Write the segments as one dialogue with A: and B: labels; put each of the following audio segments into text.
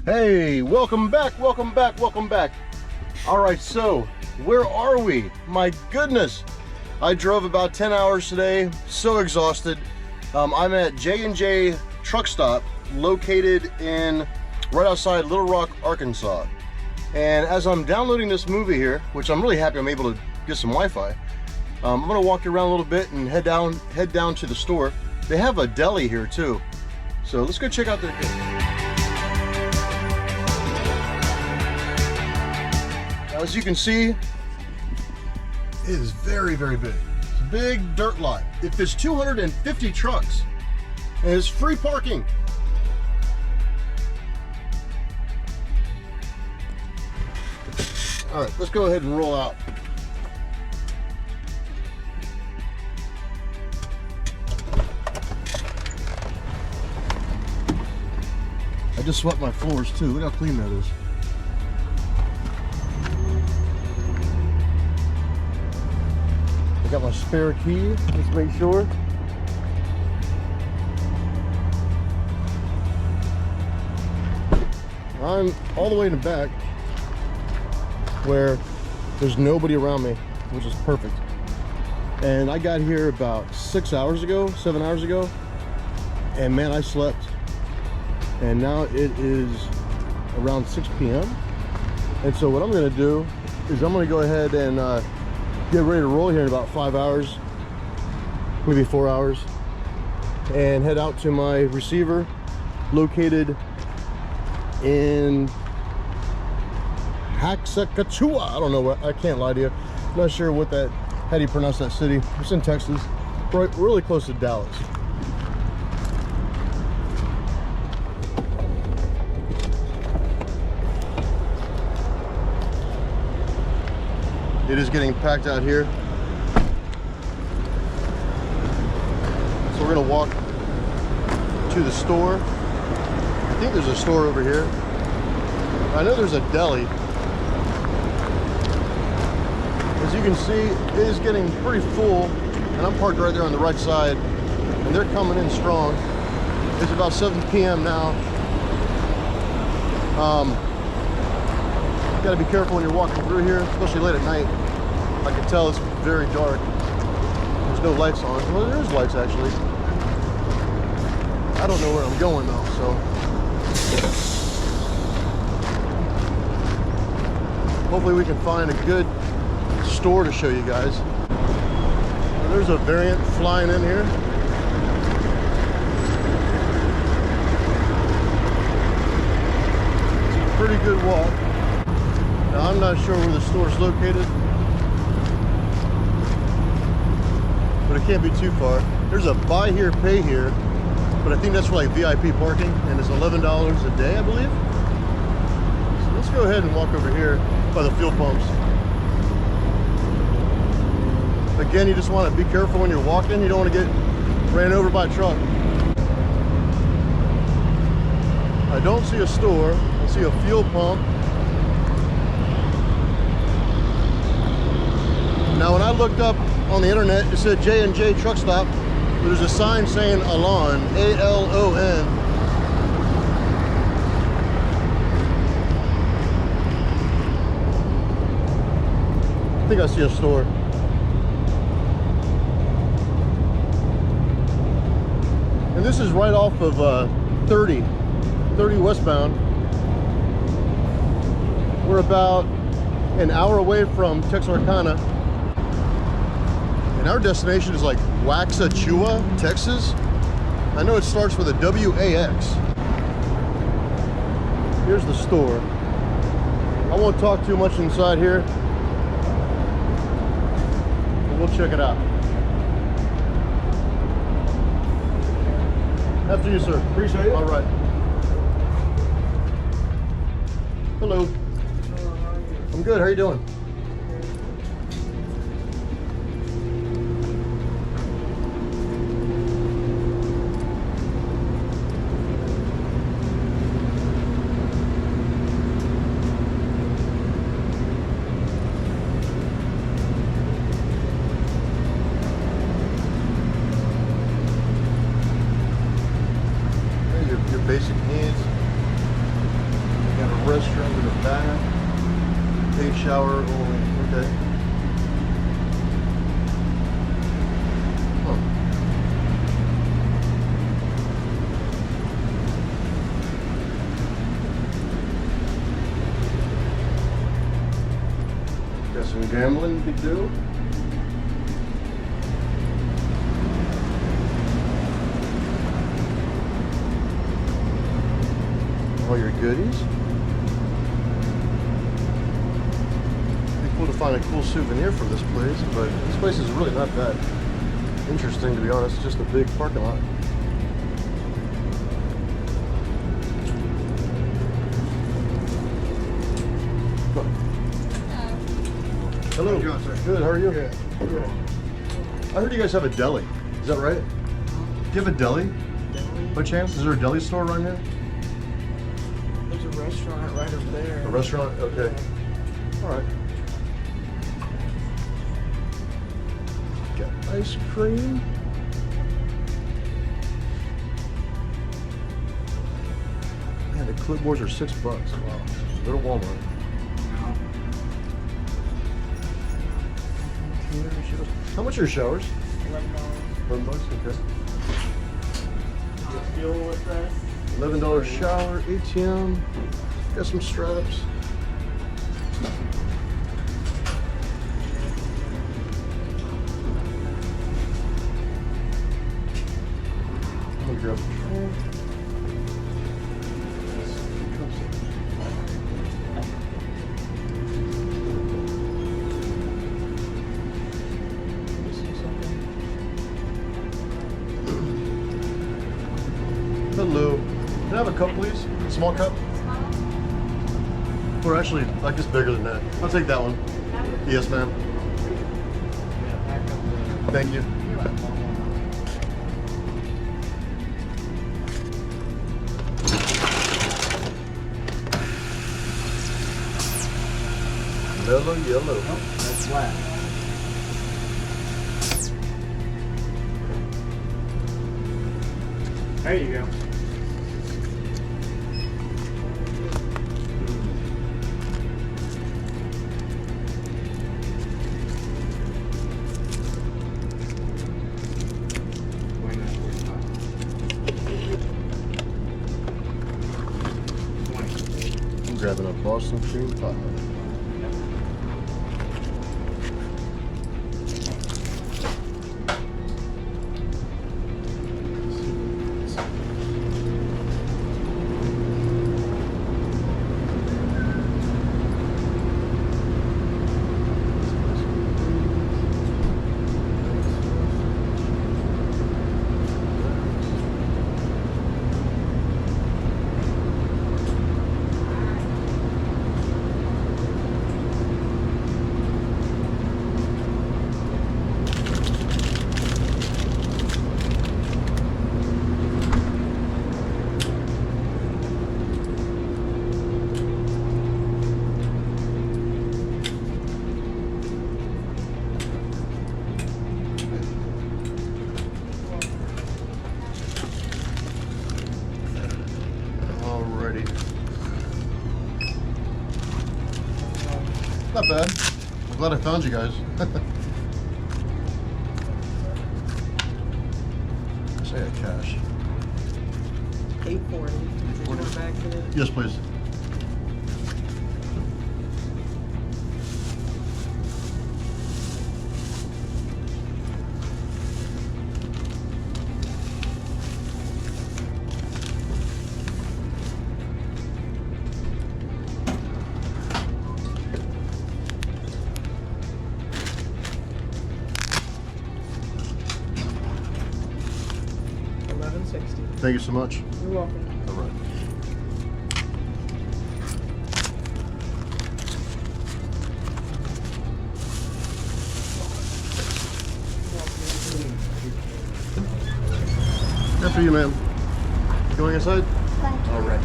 A: Hey, welcome back, welcome back, welcome back. All right, so where are we? My goodness. I drove about 10 hours today, so exhausted. I'm at J&J Truck Stop, located right outside Little Rock, Arkansas. And as I'm downloading this movie here, which I'm really happy I'm able to get some Wi-Fi, I'm gonna walk you around a little bit and head down to the store. They have a deli here too. So let's go check out their food. Now, as you can see, it is very, very big. It's a big dirt lot. It fits 250 trucks and it's free parking. All right, let's go ahead and roll out. I just swept my floors too. Look how clean that is. I got my spare key. Let's make sure. I'm all the way in the back where there's nobody around me, which is perfect. And I got here about 7 hours ago, and man, I slept. And now it is around 6 p.m. And so what I'm gonna do is I'm gonna go ahead and get ready to roll here in about 5 hours, maybe 4 hours, and head out to my receiver located in Haxacachua. I don't know what, I can't lie to you. I'm not sure how do you pronounce that city. It's in Texas, right, really close to Dallas. It is getting packed out here. So we're gonna walk to the store. I think there's a store over here. I know there's a deli. As you can see, it is getting pretty full, and I'm parked right there on the right side, and they're coming in strong. It's about 7 p.m. now. You gotta be careful when you're walking through here, especially late at night. I can tell it's very dark. There's no lights on. Well, there is lights actually. I don't know where I'm going though, so. Hopefully we can find a good store to show you guys. Now, there's a variant flying in here. It's a pretty good walk. Now, I'm not sure where the store is located, but it can't be too far. There's a buy here, pay here, but I think that's for like VIP parking, and it's $11 a day, I believe. So let's go ahead and walk over here by the fuel pumps. Again, you just want to be careful when you're walking. You don't want to get ran over by a truck. I don't see a store. I see a fuel pump. Now, when I looked up on the internet, it said J&J Truck Stop, but there's a sign saying Alon, A-L-O-N. I think I see a store. And this is right off of 30 westbound. We're about an hour away from Texarkana. And our destination is like Waxahachie, Texas. I know it starts with a W-A-X. Here's the store. I won't talk too much inside here. We'll check it out. After you, sir. Appreciate it. All right. Hello. I'm good. How are you doing? Basic needs. restaurant with a bath. Paid shower only. Okay. Huh. Got some gambling you could do. All your goodies. Be cool to find a cool souvenir from this place, but this place is really not that interesting, to be honest. It's just a big parking lot. Hello. How you doing, sir? Good. How are you? Good. Good. I heard you guys have a deli. Is that right? Do you have a deli? Deli? By chance? Is there a deli store around here?
B: There's a restaurant right over there.
A: A restaurant? Okay. All right. Got ice cream. Man, the clipboards are $6. Wow. They're at Walmart. How much are your showers?
B: $11.
A: $11, okay.
B: Fuel with us.
A: $11 shower, ATM. Got some straps. I'm gonna grab the tray. Hello. Can I have a cup, please? Small cup? Or actually, I guess bigger than that. I'll take that one. Yes, ma'am. Thank you. Mellow yellow.
B: Oh, that's flat. There you go.
A: I'm grabbing a Boston cream pie. Not bad. I'm glad I found you guys. Say I got cash.
B: $8.40. Did you want back to it?
A: Yes, please.
B: $11.60.
A: Thank you so much.
B: You're welcome.
A: All right. After you, ma'am. You going inside?
C: Thank you.
A: All right.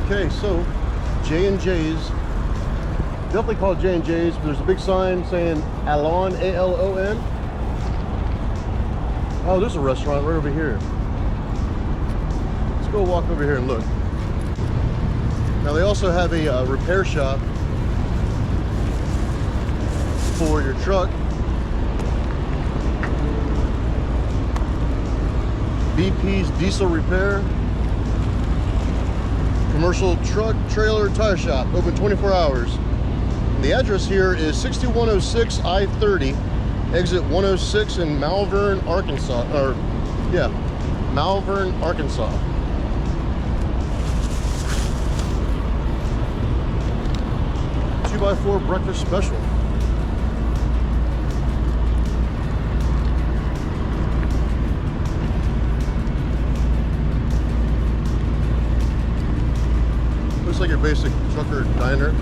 A: Okay, so J&J's. Definitely called J&J's, but there's a big sign saying Alon, A-L-O-N. Oh, there's a restaurant right over here. Let's go walk over here and look. Now they also have a repair shop for your truck. BP's Diesel Repair. Commercial truck, trailer, tire shop, open 24 hours. And the address here is 6106 I-30, exit 106 in Malvern, Arkansas. Malvern, Arkansas. Two by four breakfast special. Looks like your basic trucker diner.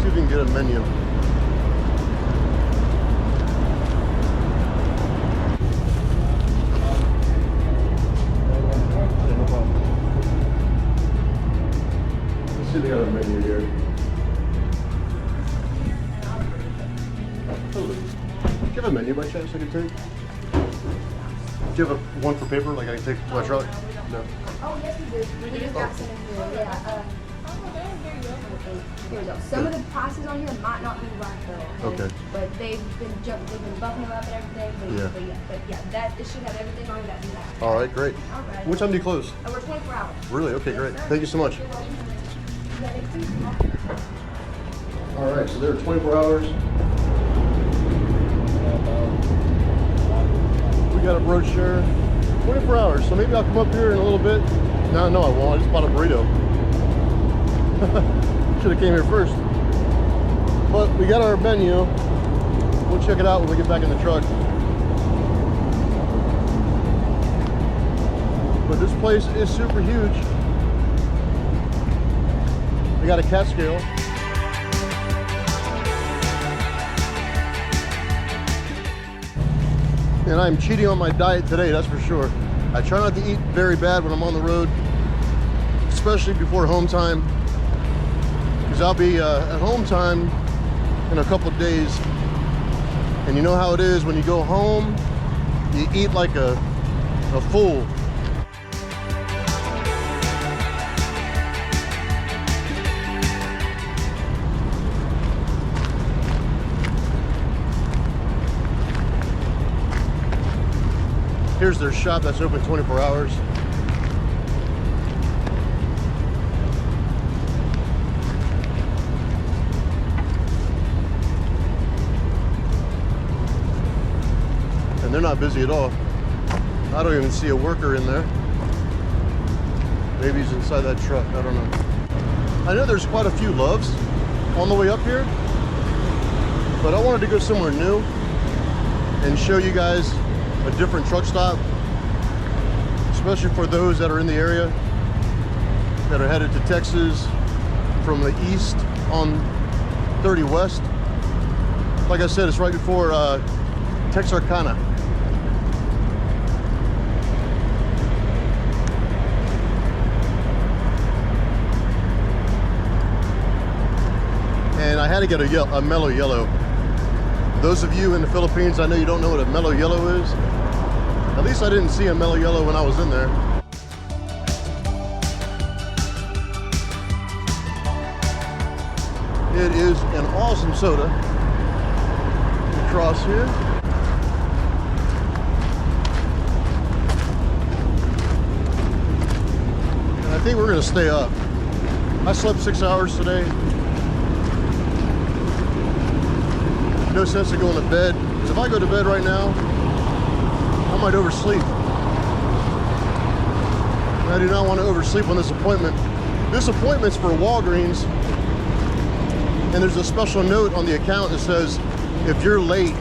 A: See if we can get a menu. Let's see if they got a menu here. Do you have a menu by chance I can take? Do you have one for paper, like I can take to my truck? No.
C: Oh, yes, we do. We just got some in here. Yeah. Here we go. Some of the prices on here might not be right though.
A: Okay.
C: But they've been bumping them up and everything. But yeah, it should have everything on that we have.
A: All right, great.
C: All right.
A: What time do you close?
C: We're 24 hours.
A: Really? Okay, great. Thank you so much. All right, so they're 24 hours. We got a brochure. 24 hours, so maybe I'll come up here in a little bit. No, I won't. I just bought a burrito. Should have came here first. But we got our menu. We'll check it out when we get back in the truck. But this place is super huge. They got a cat scale. And I'm cheating on my diet today, that's for sure. I try not to eat very bad when I'm on the road, especially before home time, because I'll be at home time in a couple of days. And you know how it is when you go home, you eat like a fool. Here's their shop that's open 24 hours. And they're not busy at all. I don't even see a worker in there. Maybe he's inside that truck, I don't know. I know there's quite a few Loves on the way up here, but I wanted to go somewhere new and show you guys a different truck stop, especially for those that are in the area that are headed to Texas from the east on 30 West. Like I said, it's right before Texarkana. And I had to get a mellow yellow. Those of you in the Philippines, I know you don't know what a mellow yellow is. At least I didn't see a mellow yellow when I was in there. It is an awesome soda. Across here. And I think we're gonna stay up. I slept 6 hours today. No sense in going to bed, because if I go to bed right now, I might oversleep. And I do not want to oversleep on this appointment. This appointment's for Walgreens, and there's a special note on the account that says if you're late,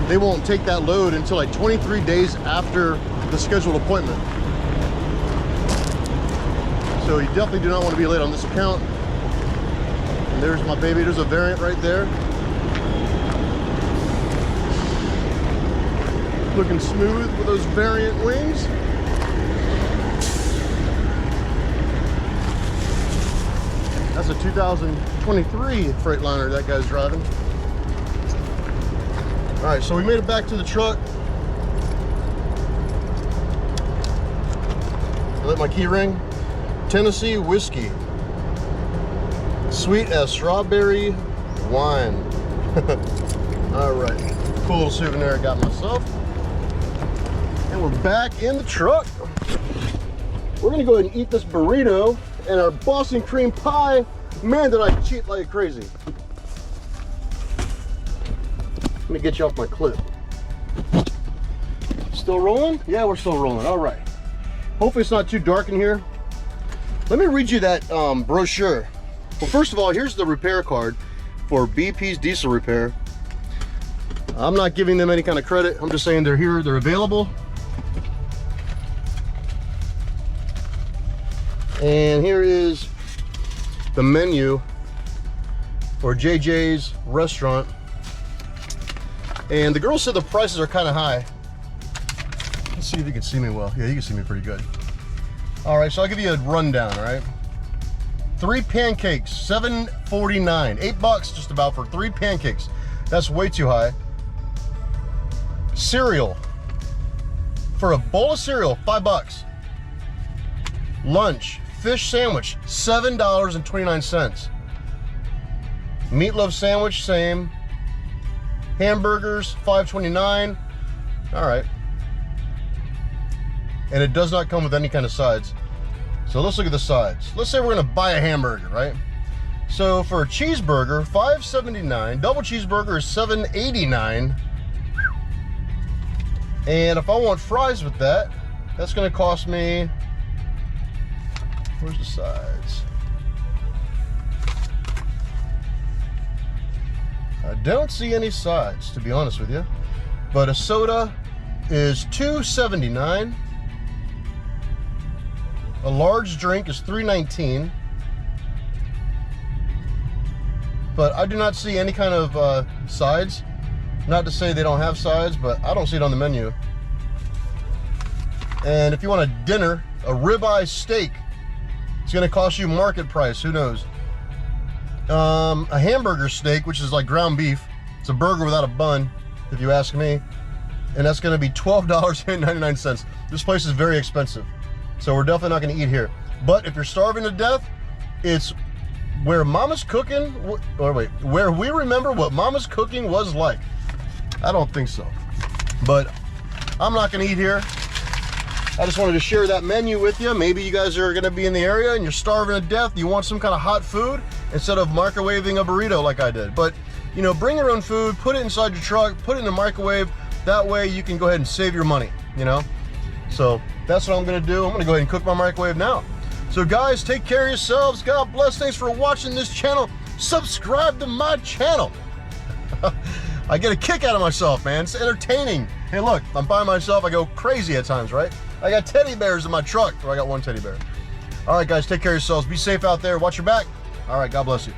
A: they won't take that load until like 23 days after the scheduled appointment. So you definitely do not want to be late on this account. And there's my baby. There's a variant right there. Looking smooth with those variant wings. That's a 2023 Freightliner that guy's driving. right, so we made it back to the truck. I lit my key ring. Tennessee whiskey. Sweet as strawberry wine. All right, cool little souvenir I got myself. And we're back in the truck. We're gonna go ahead and eat this burrito and our Boston cream pie. Man, did I cheat like crazy. Let me get you off my clip. Still rolling? Yeah, we're still rolling. All right. Hopefully it's not too dark in here. Let me read you that brochure. Well, first of all, here's the repair card for BP's diesel repair. I'm not giving them any kind of credit. I'm just saying they're here, they're available. And here is the menu for JJ's restaurant. And the girl said the prices are kind of high. Let's see if you can see me well. Yeah, you can see me pretty good. All right, so I'll give you a rundown, all right? 3 pancakes, $7.49. $8 just about for 3 pancakes. That's way too high. Cereal. For a bowl of cereal, $5. Lunch, fish sandwich, $7.29. Meatloaf sandwich, same. Hamburgers, $5.29. All right. And it does not come with any kind of sides. So let's look at the sides. Let's say we're gonna buy a hamburger, right? So for a cheeseburger, $5.79. Double cheeseburger is $7.89. And if I want fries with that, that's gonna cost me, where's the sides? I don't see any sides, to be honest with you. But a soda is $2.79. A large drink is $3.19. But I do not see any kind of sides. Not to say they don't have sides, but I don't see it on the menu. And if you want a dinner, a ribeye steak, it's gonna cost you market price, who knows? A hamburger steak, which is like ground beef. It's a burger without a bun, if you ask me. And that's gonna be $12.99. This place is very expensive. So we're definitely not gonna eat here. But if you're starving to death, it's where Mama's cooking, or wait, where we remember what Mama's cooking was like. I don't think so. But I'm not gonna eat here. I just wanted to share that menu with you. Maybe you guys are gonna be in the area and you're starving to death. You want some kind of hot food instead of microwaving a burrito like I did. But, you know, bring your own food, put it inside your truck, put it in the microwave. That way you can go ahead and save your money, you know? So that's what I'm gonna do. I'm gonna go ahead and cook my microwave now. So guys, take care of yourselves. God bless. Thanks for watching this channel. Subscribe to my channel. I get a kick out of myself, man. It's entertaining. Hey, look, I'm by myself. I go crazy at times, right? I got teddy bears in my truck, or I got one teddy bear. All right, guys, take care of yourselves. Be safe out there. Watch your back. All right, God bless you.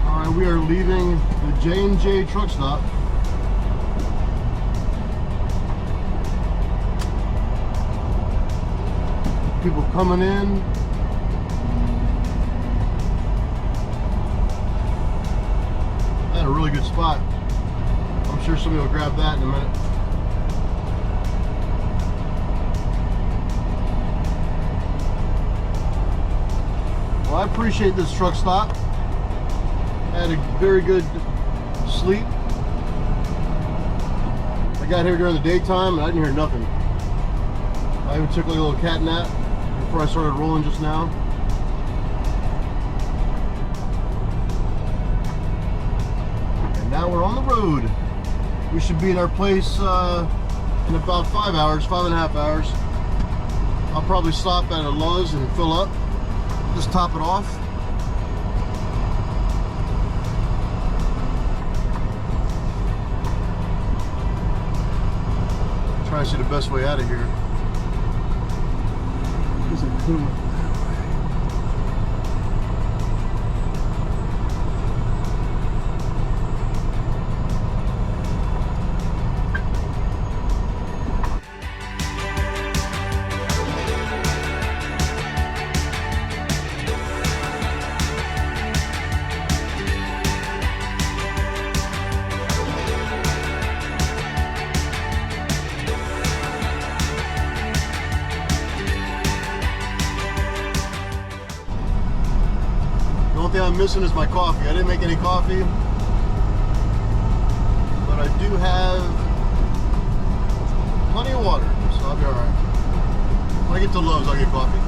A: All right, we are leaving the J&J truck stop. People coming in. I had a really good spot. I'm sure somebody will grab that in a minute. Well, I appreciate this truck stop. I had a very good sleep. I got here during the daytime and I didn't hear nothing. I even took like a little cat nap before I started rolling just now. And now we're on the road. We should be in our place in about 5 hours, 5.5 hours. I'll probably stop at a Lowe's and fill up. Just top it off. Try to see the best way out of here. Isn't cool. I'm missing is my coffee. I didn't make any coffee, but I do have plenty of water, so I'll be all right. When I get to Lowe's, I'll get coffee.